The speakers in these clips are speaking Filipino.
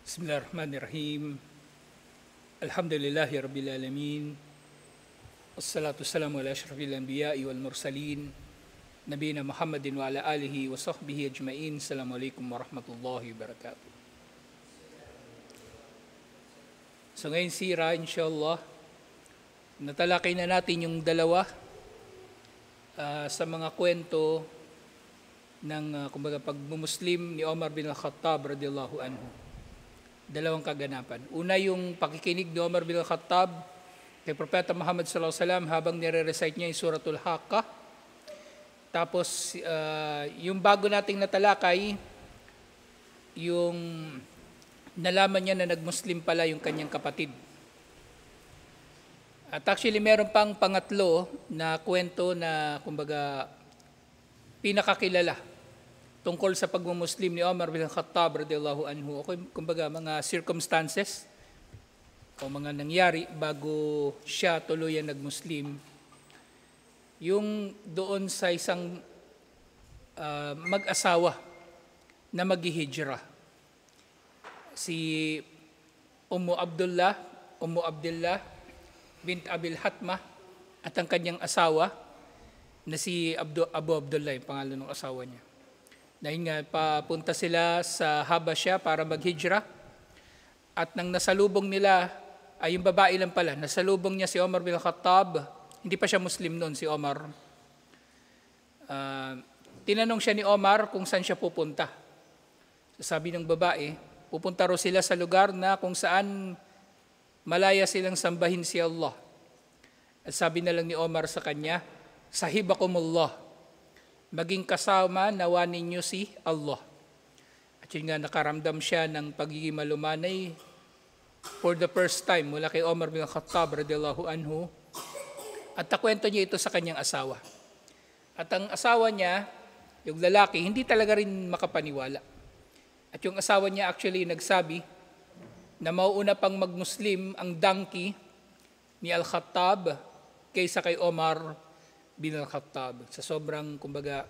Bismillahirrahmanirrahim. Alhamdulillahi Rabbil Alamin. Wassalatu wassalamu ala asyrafil anbiya'i wal mursalin. Nabiyina Muhammadin wa ala alihi wa sahbihi ajma'in. Assalamualaikum warahmatullahi wabarakatuh. So ngayon sira, inshallah, natalakay na natin yung dalawa sa mga kwento ng kumbaga pagmumuslim ni Omar bin Al-Khattab radiyallahu anhu. Dalawang kaganapan. Una yung pakikinig ni Omar bin Al-Khattab kay Propeta Muhammad sallallahu alaihi wasallam habang nire-recite niya yung Suratul Haqqah. Tapos yung bago nating natalakay, yung nalaman niya na nagmuslim pala yung kanyang kapatid. At actually meron pang pangatlo na kwento na kumbaga pinakakilala tungkol sa pagmumuslim ni Omar bin Khattab radiyallahu anhu. O kumbaga mga circumstances o mga nangyari bago siya tuluyan nagmuslim. Yung doon sa isang mag-asawa na maghihijra. Si Ummu Abdullah bint Abil Hatmah at ang kanyang asawa na si Abu Abdullah, yung pangalan ng asawa niya. Dahil nga papunta sila sa Habasya para maghijra at nang nasalubong nila, ay yung babae lang pala, nasalubong niya si Omar bin Khattab, hindi pa siya Muslim noon si Omar. Tinanong siya ni Omar kung saan siya pupunta. Sabi ng babae, pupunta ro sila sa lugar na kung saan malaya silang sambahin si Allah. At sabi na lang ni Omar sa kanya, sahibakumullah, maging kasama nawa ninyo si Allah. At yun nga, nakaramdam siya ng pagiging malumanay for the first time mula kay Omar bin Khattab radiyallahu anhu. At nakwento niya ito sa kanyang asawa. At ang asawa niya, yung lalaki, hindi talaga rin makapaniwala. At yung asawa niya actually nagsabi na mauuna pang magmuslim ang donkey ni Al-Khattab kaysa kay Omar bin Al-Khattab. Sa sobrang kumbaga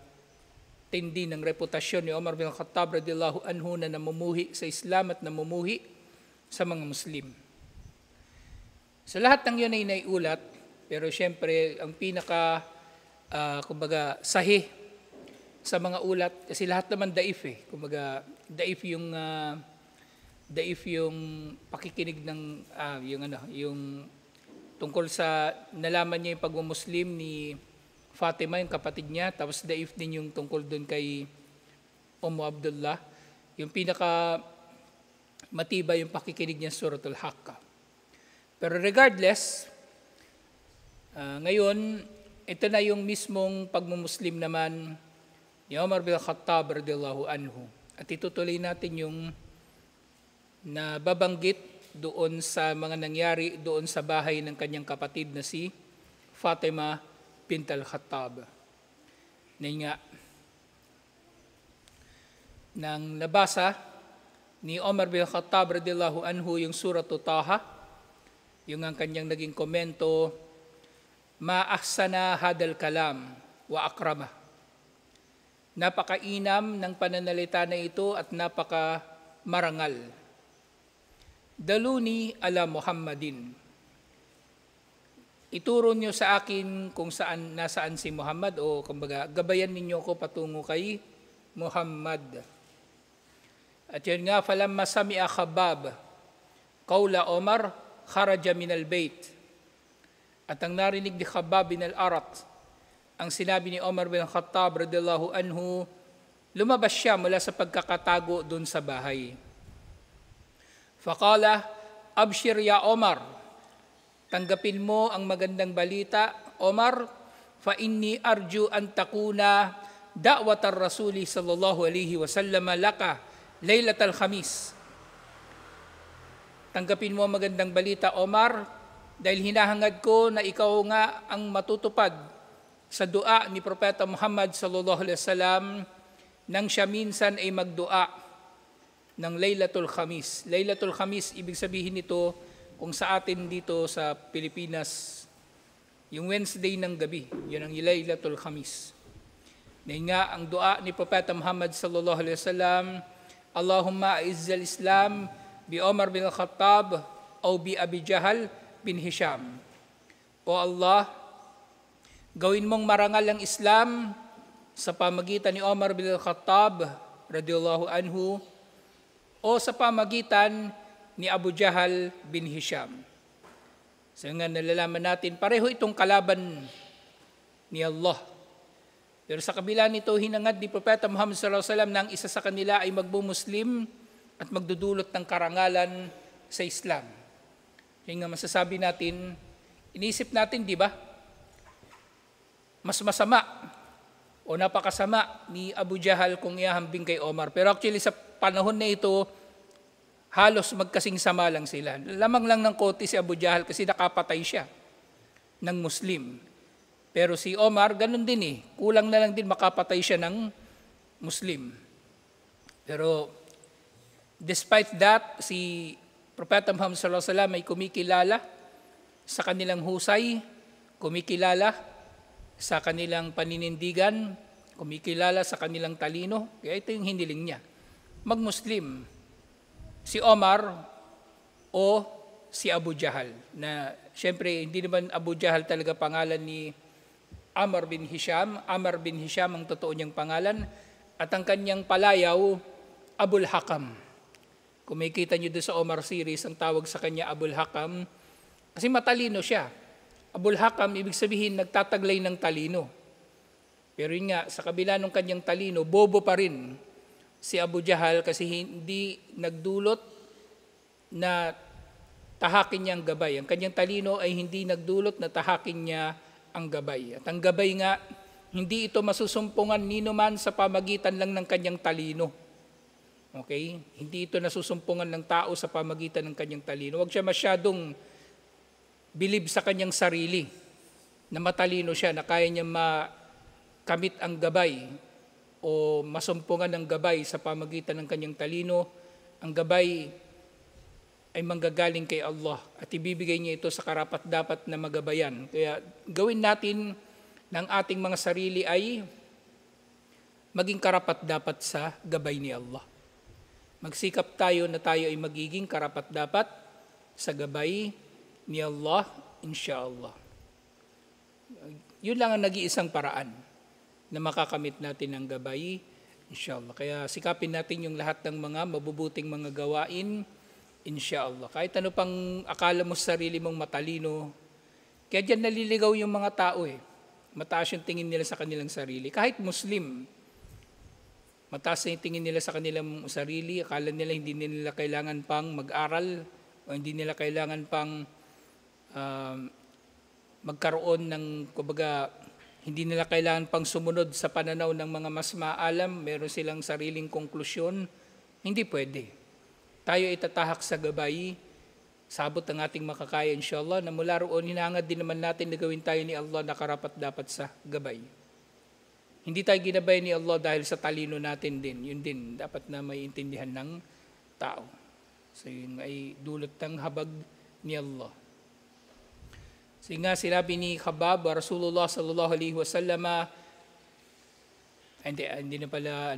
tindi ng reputasyon ni Omar bin Al-Khattab radiyallahu anhu na namumuhi sa Islam at namumuhi sa mga Muslim. Sa lahat ng yun ay naiulat, pero siyempre ang pinaka kumbaga sahih sa mga ulat, kasi lahat naman daif eh. Kumbaga daif yung pakikinig ng yung tungkol sa nalaman niya yung pagmumuslim ni Fatima, yung kapatid niya, tapos daif din yung tungkol doon kay Ummu Abdullah. Yung pinaka matibay yung pakikinig niya sa Suratul Haqqah. Pero regardless, ngayon, ito na yung mismong pagmumuslim naman ni Omar bin Khattab radiyallahu anhu. At itutuloy natin yung nababanggit doon sa mga nangyari doon sa bahay ng kanyang kapatid na si Fatima bint Al-Khattab. Na nga, nang nabasa ni Omar bin Khattab radiyallahu anhu yung Suratul Taha, yung ang kanyang naging komento, ma ahsana hadal kalam wa akrama. Napakainam ng pananalita na ito at napaka marangal. Daluni ala Muhammadin. Ituro niyo sa akin kung saan nasaan si Muhammad, o kumbaga gabayan ninyo ko patungo kay Muhammad. At yun nga, falamma sami'a Khabbab qawla Omar kharaja min al-bayt. At ang narinig ni Khabbab bin al-Arat, ang sinabi ni Omar bin Khattab radiyallahu anhu, lumabas siya mula sa pagkakatago doon sa bahay. Faqala, abshir ya Omar, tanggapin mo ang magandang balita, Omar, fa inni arju an takuna da'watar rasuli sallallahu alaihi wasallam laka laylatal khamis. Tanggapin mo ang magandang balita, Omar, dahil hinahangad ko na ikaw nga ang matutupad sa dua ni Propeta Muhammad sallallahu alaihi wasallam nang siya minsan ay magdua ng Laylatul Khamis. Laylatul Khamis, ibig sabihin nito, kung sa atin dito sa Pilipinas, yung Wednesday ng gabi, yun ang Laylatul Khamis. Dahil nga, ang dua ni Propeta Muhammad sallallahu alaihi wasallam, Allahumma a'izzal Islam bi Omar bin Khattab o bi Abi Jahal bin Hisham. O Allah, gawin mong marangal ang Islam sa pamagitan ni Omar bin Khattab radhiyallahu anhu o sa pamagitan ni Abu Jahal bin Hisham. So nga nalalaman natin, pareho itong kalaban ni Allah. Pero sa kabila nito, hinangad ni Propeta Muhammad sallallahu alaihi wasallam na ang isa sa kanila ay magbu-Muslim at magdudulot ng karangalan sa Islam. Yung nga masasabi natin, iniisip natin, di ba? Mas masama o napakasama ni Abu Jahal kung ihahambing kay Omar. Pero actually sa panahon na ito, halos magkasing sama lang sila. Lamang lang ng konti si Abu Jahal kasi nakapatay siya ng Muslim. Pero si Omar, ganun din eh. Kulang na lang din makapatay siya ng Muslim. Pero despite that, si Propeta Muhammad sallallahu alaihi wasallam ay kumikilala sa kanilang husay, kumikilala sa kanilang paninindigan, kumikilala sa kanilang talino. Kaya ito yung hiniling niya. Mag-Muslim si Omar o si Abu Jahal. Na siyempre hindi naman Abu Jahal talaga pangalan ni Amr bin Hisham. Amr bin Hisham ang totoo niyang pangalan. At ang kanyang palayaw, Abul Hakam. Kung makikita niyo doon sa Omar series, ang tawag sa kanya Abul Hakam. Kasi matalino siya. Abul Hakam, ibig sabihin, nagtataglay ng talino. Pero yun nga, sa kabila ng kanyang talino, bobo pa rin si Abu Jahal kasi hindi nagdulot na tahakin niya ang gabay. Ang kanyang talino ay hindi nagdulot na tahakin niya ang gabay. At ang gabay nga, hindi ito masusumpungan ninuman sa pamagitan lang ng kanyang talino. Okay? Hindi ito nasusumpungan ng tao sa pamagitan ng kanyang talino. Huwag siya masyadong bilib sa kanyang sarili na matalino siya, na kaya niya makamit ang gabay o masumpungan ng gabay sa pamagitan ng kanyang talino. Ang gabay ay manggagaling kay Allah at ibibigay niya ito sa karapat-dapat na magabayan. Kaya gawin natin ng ating mga sarili ay maging karapat-dapat sa gabay ni Allah. Magsikap tayo na tayo ay magiging karapat-dapat sa gabay ni Allah, insyaallah. Yun lang ang nag-iisang paraan na makakamit natin ang gabay, insyaallah. Kaya sikapin natin yung lahat ng mga mabubuting mga gawain, insyaallah. Kahit ano pang akala mo sa sarili mong matalino, kaya dyan naliligaw yung mga tao eh. Mataas yung tingin nila sa kanilang sarili. Kahit Muslim, mataas yung tingin nila sa kanilang sarili. Akala nila hindi nila kailangan pang mag-aral o hindi nila kailangan pang magkaroon ng, kumbaga, hindi nila kailangan pang sumunod sa pananaw ng mga mas maalam. Meron silang sariling konklusyon. Hindi pwede. Tayo itatahak sa gabay, sabot ang ating makakaya inshallah, na mula roon hinangad din naman natin na gawin tayo ni Allah na karapat dapat sa gabay. Hindi tayo ginabay ni Allah dahil sa talino natin din. Yun din, dapat na may intindihan ng tao. So yun ay dulot ng habag ni Allah. So nga sinabi ni Khabab, Rasulullah sallallahu alaihi wasallam, hindi na pala,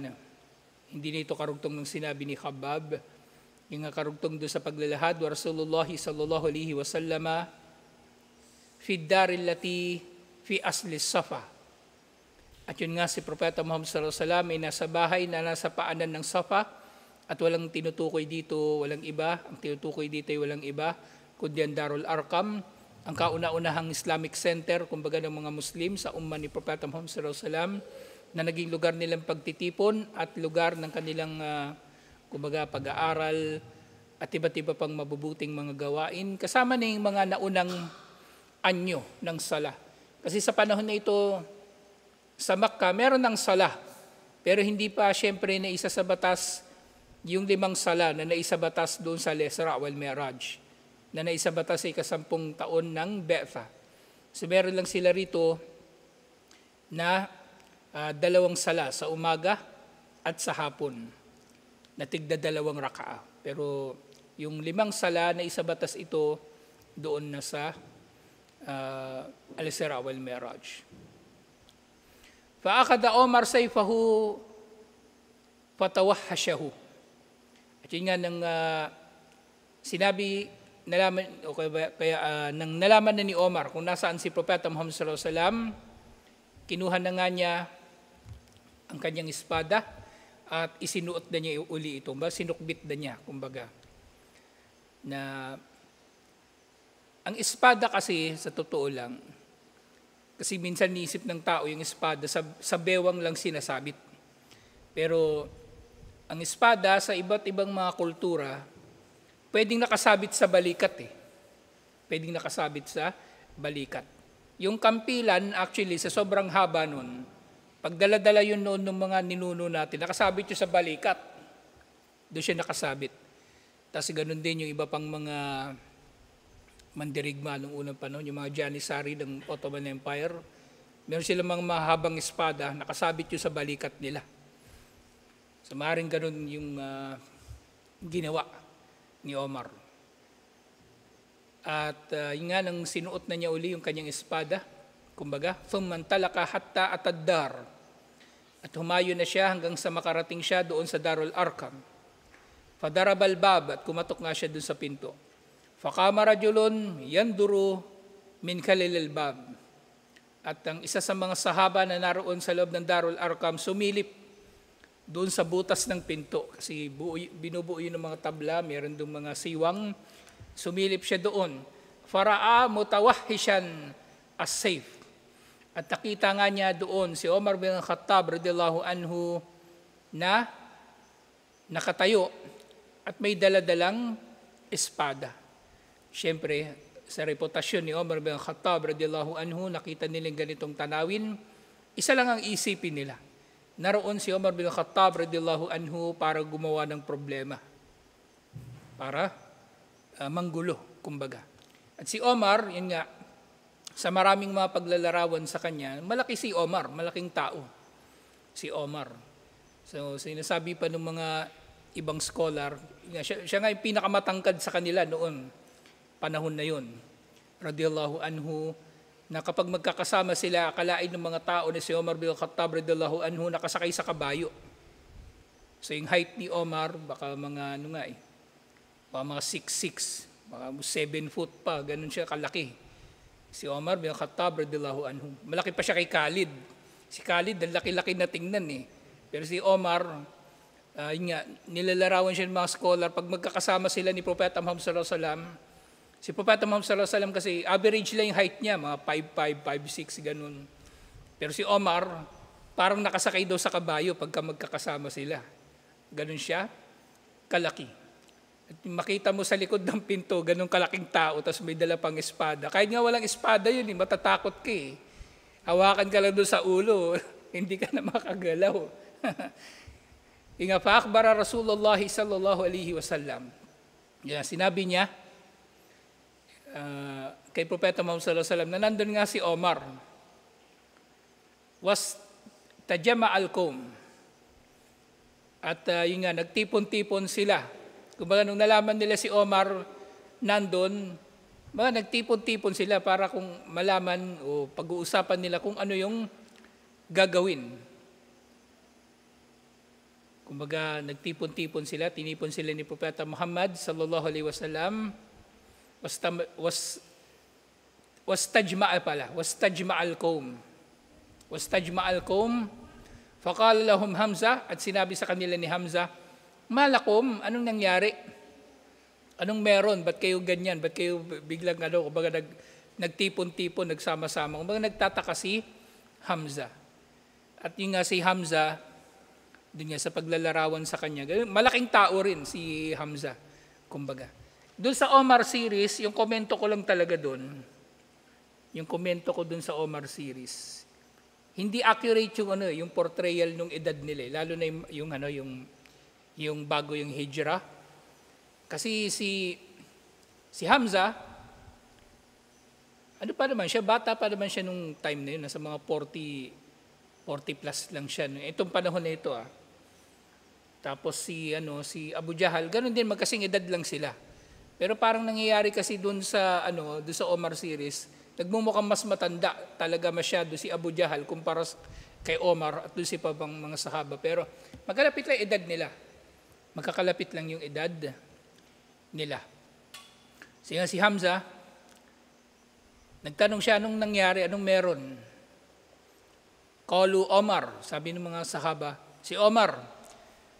hindi na ito karugtong ng sinabi ni Khabab. Yung karugtong doon sa paglalahad, wa Rasulullah sallallahu alaihi wasallam fi daril lati fi asli Safa. At yun nga si Propeta Muhammad sallallahu alaihi wasallam ay nasa bahay na nasa paanan ng Safa at walang tinutukoy dito, walang iba. Ang tinutukoy dito ay walang iba kundi ang Darul Arqam, ang kauna-unahang Islamic center, kumbaga ng mga Muslim sa umma ni Propeta Muhammad sallallahu alaihi wasallam, na naging lugar nilang pagtitipon at lugar ng kanilang kumbaga pag-aaral at iba't iba pang mabubuting mga gawain, kasama na yung mga naunang anyo ng sala. Kasi sa panahon na ito, sa Makkah, meron ng sala, pero hindi pa siyempre na isa sa batas yung 5 sala na naisabatas doon sa Isra wal Mi'raj, na naisabatas ay 10 taon ng Be'tha. So meron lang sila rito na 2 sala sa umaga at sa hapon, na tigda 2 raka'a. Pero yung 5 sala na isabatas ito doon na sa Al-Isra wal Mi'raj. Fa'akada Omar sayfahu fatawahhashahu. At yun nga nang Sinabi, nalaman, nang nalaman na ni Omar kung nasaan si Propeta Muhammad sallallahu alaihi wasallam, kinuha na nga niya ang kanyang espada at isinuot na niya uli ito. Sinukbit na niya, kumbaga. Na ang espada kasi, sa totoo lang, kasi minsan niisip ng tao yung espada sa bewang lang sinasabit. Pero ang espada sa iba't ibang mga kultura, pwedeng nakasabit sa balikat eh. Pwedeng nakasabit sa balikat. Yung kampilan, actually, sa sobrang haba nun, pag dala-dala yun noon ng mga ninuno natin, nakasabit yun sa balikat. Doon siya nakasabit. Tapos ganun din yung iba pang mga mandirigma nung unang panahon, yung mga Janissary ng Ottoman Empire. Meron silang mga mahabang espada, nakasabit yun sa balikat nila. So maaaring ganun yung ginawa ni Omar. At yun nga, nang sinuot na niya uli yung kanyang espada, kumbaga, ثُمَّ انْطَلَقَ حَتَّى أَتَى الدَّارَ. At humayo na siya hanggang sa makarating siya doon sa Darul Arqam. فَضَرَبَ الْبَابَ, at kumatok nga siya doon sa pinto. فَقَامَ رَجُلٌ يَنْدُرُ مِنْ خَلِلِ الْبَابِ. At ang isa sa mga sahaba na naroon sa loob ng Darul Arqam, sumilip doon sa butas ng pinto. Kasi binubuo yun ng mga tabla, meron doon mga siwang. Sumilip siya doon. فَرَآ مُتَوَحِّشًا as-safe. At nakita nga niya doon si Omar bin Khattab radhiyallahu anhu na nakatayo at may daladalang espada. Siyempre, sa reputasyon ni Omar bin Khattab radhiyallahu anhu, nakita nila ganitong tanawin, isa lang ang isipin nila. Naroon si Omar bin Khattab radhiyallahu anhu para gumawa ng problema. Para manggulo, kumbaga. At si Omar, yun nga, sa maraming mga paglalarawan sa kanya, malaki si Omar, malaking tao. Si Omar. So, sinasabi pa ng mga ibang scholar, siya nga yung pinakamatangkad sa kanila noon, panahon na yun. Radiyallahu anhu, na kapag magkakasama sila, akalain ng mga tao na si Omar bin Khattab radiyallahu anhu nakasakay sa kabayo. So, yung height ni Omar, baka mga, baka mga 6'6", baka 7 foot pa, ganun siya kalaki. Si Omar bin Khattab radhiyallahu anhu. Malaki pa siya kay Khalid. Si Khalid, ang laki-laki na tingnan eh. Pero si Omar, nilalarawan siya ng mga scholar, pag magkakasama sila ni Propeta Muhammad sallallahu alaihi wasallam, si Propeta Muhammad sallallahu alaihi wasallam kasi average lang yung height niya, mga 5'5", 5'6", ganun. Pero si Omar, parang nakasakay daw sa kabayo pagka magkakasama sila. Ganun siya, kalaki. At makita mo sa likod ng pinto, ganun kalaking tao, tapos may dala pang espada. Kahit nga walang espada yun, matatakot ka eh. Hawakan ka lang doon sa ulo, hindi ka na makagalaw. Inga pa akbara Rasulullah sallallahu alaihi wasallam. Yan, sinabi niya kay Propeta Muhammad sallallahu alaihi wasallam na nandun nga si Omar. Was tajama al-qawm. At yun nga, nagtipon-tipon sila. Kumbaga nung nalaman nila si Omar nandun, nagtipon-tipon sila para kung malaman o pag-uusapan nila kung ano yung gagawin. Kumbaga nagtipon-tipon sila, tinipon sila ni Propeta Muhammad sallallahu alaihi wasallam. Wastajma'al qawm. Faqala lahum Hamza, at sinabi sa kanila ni Hamza, Malakom, anong nangyari? Anong meron? Ba't kayo ganyan? Ba't kayo biglang kumbaga nagtipon-tipon, nagsama-sama? Kumbaga nagtataka si Hamza. At yung nga si Hamza, doon nga sa paglalarawan sa kanya, malaking tao rin si Hamza. Kumbaga. Doon sa Omar series, yung komento ko lang talaga doon, yung komento ko doon sa Omar series, hindi accurate yung portrayal ng edad nila, lalo na yung bago yung hijrah. Kasi si Hamza, ano pa naman siya, bata pa naman siya nung time na yun, nasa mga 40 plus lang siya. Itong panahon na ito Tapos si Abu Jahal, ganun din, magkasing edad lang sila. Pero parang nangyayari kasi doon sa Omar series, nagmumukhang mas matanda talaga masyado si Abu Jahal kumpara kay Omar at doon si pa bang mga sahaba. Pero magkalapit lang edad nila. Magkakalapit lang yung edad nila. Si Hamza, nagtanong siya, anong nangyari, anong meron? Qalu Omar, sabi ng mga sahaba, si Omar.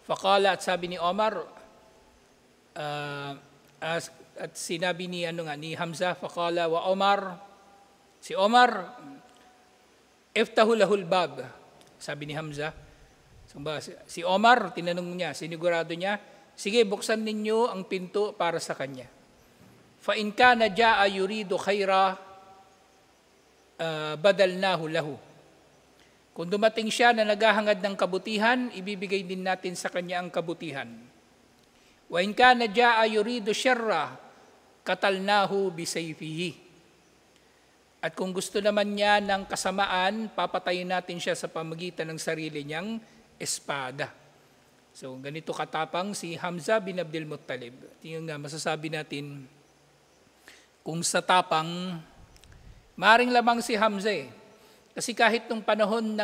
Faqala, at sabi ni Omar, at sinabi ni Hamza, faqala wa Omar, si Omar, iftahu lahul bab, sabi ni Hamza. Si Omar, tinanong niya, sinigurado niya, sige, buksan ninyo ang pinto para sa kanya. Fa in kana jaa yuridu khaira badalnahu lahu. Kung dumating siya na naghahangad ng kabutihan, ibibigay din natin sa kanya ang kabutihan. Wa in kana jaa yuridu syarra katalnahu bisayfihi. At kung gusto naman niya ng kasamaan, papatayin natin siya sa pamagitan ng sarili niyang espada. So, ganito katapang si Hamza bin Abdul Muttalib. Tingnan nga, masasabi natin, kung sa tapang, maring lamang si Hamza eh. Kasi kahit nung panahon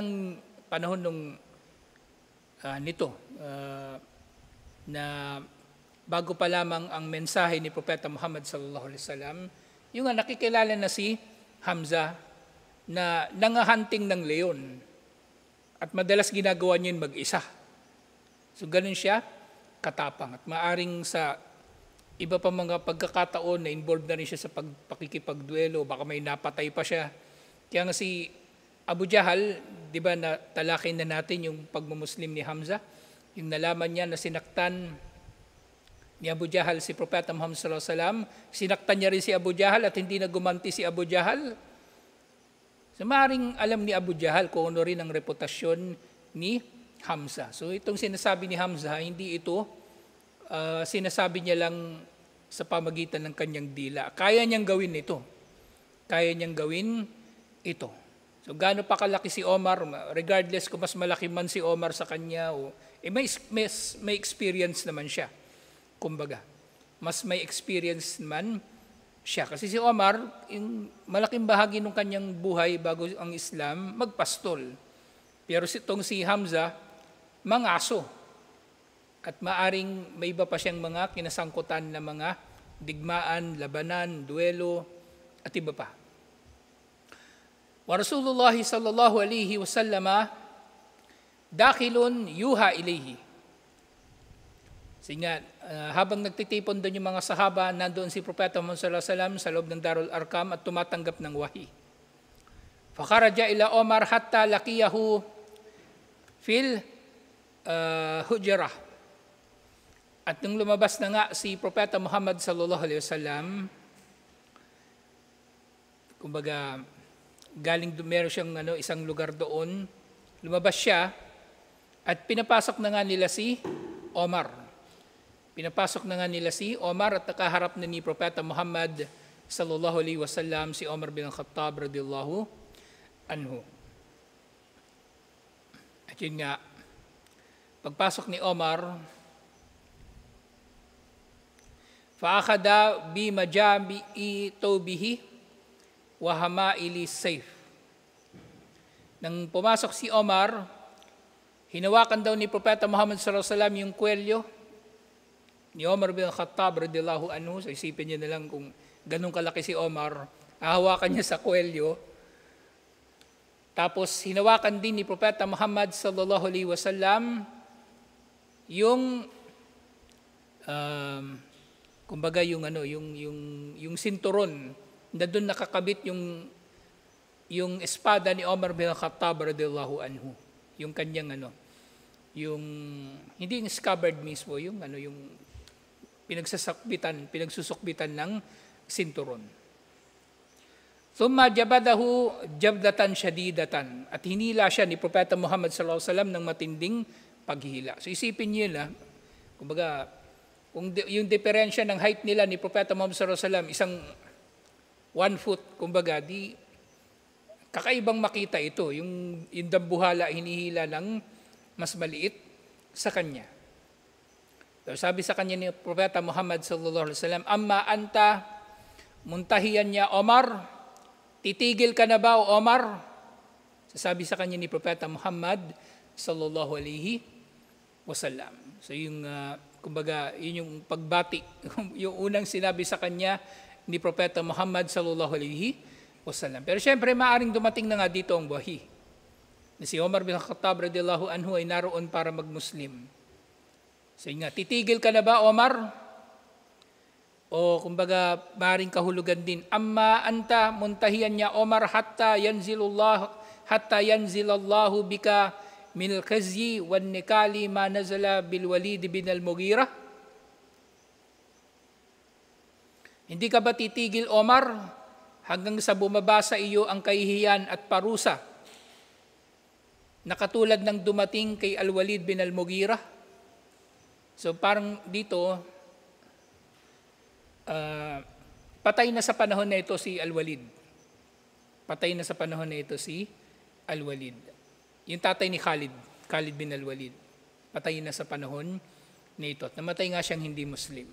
na bago pa lamang ang mensahe ni Propeta Muhammad sallallahu alaihi wasallam, yung nakikilala na si Hamza na nangahanting ng leon. At madalas ginagawa niya mag-isa. So ganun siya, katapang. At maaring sa iba pa mga pagkakataon na involved na rin siya sa pakikipagduelo, baka may napatay pa siya. Kaya nga si Abu Jahal, di ba, natalakay na natin yung pagmumuslim ni Hamza, yung nalaman niya na sinaktan ni Abu Jahal si Propeta Muhammad sallallahu alaihi wasallam, sinaktan niya rin si Abu Jahal at hindi na gumanti si Abu Jahal. So maaaring alam ni Abu Jahal kung ano rin ang reputasyon ni Hamza. So itong sinasabi ni Hamza, hindi ito sinasabi niya lang sa pamagitan ng kanyang dila. Kaya niyang gawin ito. Kaya niyang gawin ito. So gaano pa kalaki si Omar, regardless kung mas malaki man si Omar sa kanya, may experience naman siya. Kumbaga, mas may experience naman siya. Kasi si Omar, yung malaking bahagi ng kanyang buhay bago ang Islam, magpastol. Pero itong si Hamza, mangaso. At maaring may iba pa siyang mga kinasangkutan na mga digmaan, labanan, duelo, at iba pa. Wa Rasulullah sallallahu alaihi wasallam dakhilun yuha ilayhi. Sige, habang nagtitipon doon yung mga sahaba, nandoon si Propeta Muhammad sallallahu alaihi wasallam sa loob ng Darul Arqam at tumatanggap ng wahi. Fakaraja ila Omar hatta laqiyahu fil hujrah. At nung lumabas na nga si Propeta Muhammad sallallahu alaihi wasallam, kumbaga galing meron siyang isang lugar doon, lumabas siya at pinapasok na nga nila si Omar. Pinapasok na nga nila si Omar at nakaharap na ni Propeta Muhammad sallallahu alaihi wasallam si Omar bin Khattab radhiyallahu anhu. At yun nga, pagpasok ni Omar, fa'akhada bi majabi'i tawbihi wa hama'ili sayf. Nang pumasok si Omar, hinawakan daw ni Propeta Muhammad sallallahu alaihi wasallam yung kwelyo ni Omar bin Khattab radhiyallahu anhu. So isipin niyo na lang kung ganun kalaki si Omar, hahawakan niya sa kwelyo. Tapos hinawakan din ni Propeta Muhammad sallallahu alaihi wasallam yung kumbaga yung sinturon na doon nakakabit yung espada ni Omar bin Khattab radhiyallahu anhu. Yung kanyang yung hindi yung scabbard mismo, yung pinagsusukbitan ng sinturon. Thumma jabadahu jabdatan shadidatan, at hinila siya ni Propeta Muhammad sallallahu alaihi wasallam ng matinding paghihila. So isipin niyo na, kumbaga, kung yung diferensya ng height nila ni Propeta Muhammad sallallahu alaihi wasallam isang 1 foot, kumbaga, di kakaibang makita ito, yung dambuhala hinihila ng mas maliit sa kanya. So, sabi sa kanya ni Propeta Muhammad sallallahu alaihi wasallam, amma anta, muntahiyan niya Omar, titigil ka na ba o Omar? Sabi sa kanya ni Propeta Muhammad sallallahu alaihi wasallam. So yung kumbaga, yun yung pagbati, yung unang sinabi sa kanya, ni Propeta Muhammad sallallahu alaihi wasallam. Pero syempre, maaring dumating na nga dito ang wahi. Na si Omar bin Khattab radiyallahu anhu ay naroon para mag-Muslim. So nga, titigil ka na ba, Omar? O kumbaga, maaring kahulugan din. Amma anta, muntahiyan niya, Omar, hatta yanzilallahu bika minal khazyi wan nikali ma nazala bil Walid bin al-Mughirah. Hindi ka ba titigil, Omar, hanggang sa bumaba sa iyo ang kahihiyan at parusa na katulad ng dumating kay Al-Walid bin Al-Mughirah? So parang dito, patay na sa panahon na ito si Al-Walid. Patay na sa panahon na ito si Al-Walid. Yung tatay ni Khalid bin Al-Walid. Patay na sa panahon na ito. At namatay nga siyang hindi Muslim.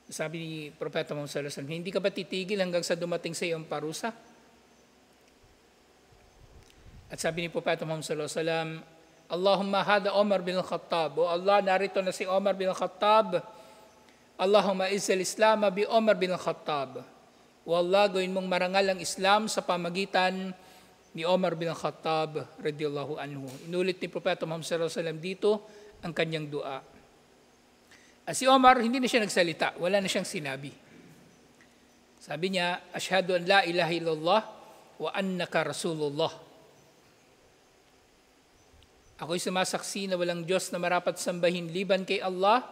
Sabi ni Propeta Muhammad sallallahu alaihi wasallam, hindi ka ba titigil hanggang sa dumating sa iyo ang parusa? At sabi ni Propeta Muhammad sallallahu alaihi wasallam, Allahumma hada Omar bin Khattab. O Allah, narito na si Omar bin Khattab. Allahumma izzal Islam bi Omar bin Khattab. O Allah, gawin mong marangal ang Islam sa pamagitan ni Omar bin Khattab radiyallahu anhu. Inulit ni Propeta Muhammad sallallahu alaihi wasallam dito ang kanyang dua. At si Omar, hindi na siya nagsalita. Wala na siyang sinabi. Sabi niya, Ashhadu an la ilaha illallah wa annaka Rasulullah. Ako'y sumasaksi na walang Diyos na marapat sambahin liban kay Allah,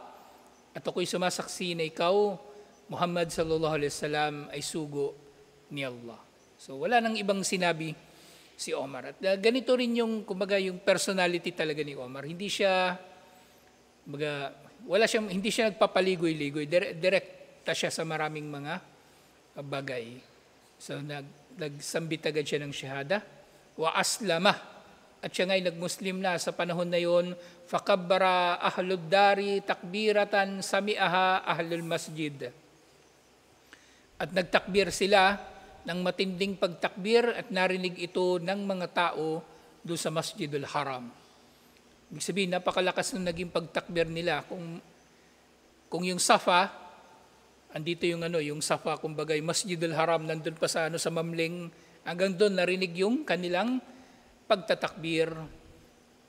at ako'y sumasaksi na ikaw, Muhammad sallallahu alaihi wasallam, ay sugo ni Allah. So wala nang ibang sinabi si Omar. At ganito rin yung, kumbaga, yung personality talaga ni Omar. Hindi siya, kumbaga, hindi siya nagpapaligoy-ligoy. Direkta siya sa maraming mga bagay. So nagsambit agad siya ng shahada. Wa aslama. At siya nga'y nag-Muslim na sa panahon na yon. Fakabbara ahlud dari takbiratan sami'aha ahlul masjid. At nagtakbir sila ng matinding pagtakbir at narinig ito ng mga tao doon sa Masjidul Haram. Ibig sabihin, napakalakas ng naging pagtakbir nila. Kung yung Safa, andito yung yung Safa, kumbaga yung Masjidul Haram, nandun pa sa sa Mamling, hanggang doon narinig yung kanilang pagtatakbir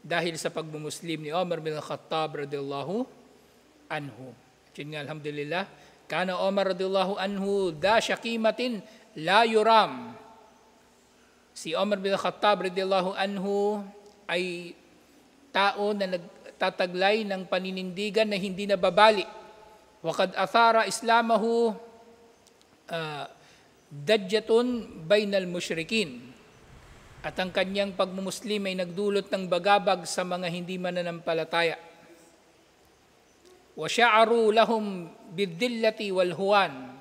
dahil sa pagmumuslim ni Omar bin Khattab radiyallahu anhu. Yun nga, alhamdulillah, kana Omar radiyallahu anhu da syakimatin la yuram. Si Omar bin Khattab radiyallahu anhu ay tao na nagtataglay ng paninindigan na hindi nababali. Waqad athara islamahu dajjatun bainal musyrikin. At ang kanyang pagmumuslim ay nagdulot ng bagabag sa mga hindi mananampalataya. Wa sya'aru lahum bidillati wal huwan.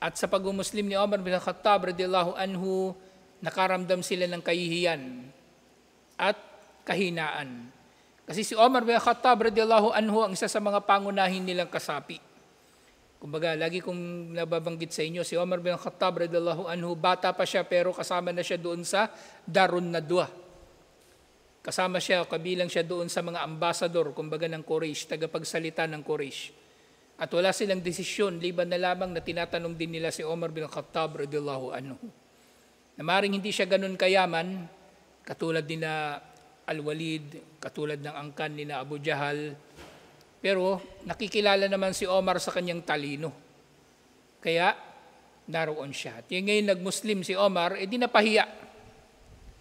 At sa pagmumuslim ni Omar bin Khattab radiyallahu anhu, nakaramdam sila ng kahihiyan at kahinaan. Kasi si Omar bin Khattab radiyallahu anhu ang isa sa mga pangunahin nilang kasapi. Kumbaga, lagi kong nababanggit sa inyo, si Omar bin Khattab radiyallahu anhu, bata pa siya pero kasama na siya doon sa Darun Nadwa. Kasama siya, kabilang siya doon sa mga ambassador, kumbaga ng Quraysh, tagapagsalita ng Quraysh. At wala silang desisyon, liban na lamang na tinatanong din nila si Omar bin Khattab radiyallahu anhu. Na maring hindi siya ganun kayaman, katulad ni na Al-Walid, katulad ng angkan ni na Abu Jahal, pero nakikilala naman si Omar sa kanyang talino. Kaya naroon siya. At yung ngayon nag-Muslim si Omar, di napahiya.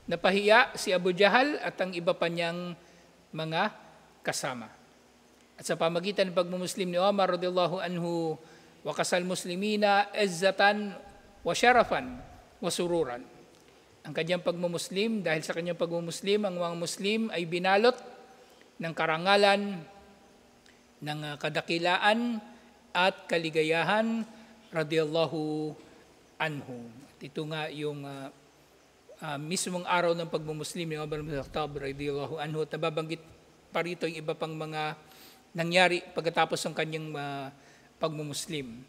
Napahiya si Abu Jahal at ang iba pa niyang mga kasama. At sa pamagitan ng pagmumuslim ni Omar radiyallahu anhu, wa kasal muslimina izzatan wa syarafan wa sururan. Ang kanyang pagmumuslim, dahil sa kanyang pagmumuslim, ang mga Muslim ay binalot ng karangalan, ng kadakilaan at kaligayahan radiyallahu anhu. At ito nga yung mismong araw ng pagmumuslim ni Omar bin Khattab radiyallahu anhu. At nababanggit pa rito yung iba pang mga nangyari pagkatapos ng kanyang pagmumuslim.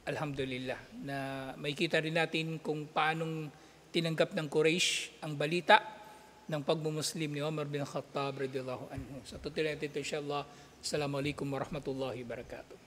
Alhamdulillah. Na makikita rin natin kung paanong tinanggap ng Quraysh ang balita ng pagmumuslim ni Omar bin Khattab radiyallahu anhu. Sa tutuloy natin ito, insyaAllah. Assalamualaikum warahmatullahi wabarakatuh.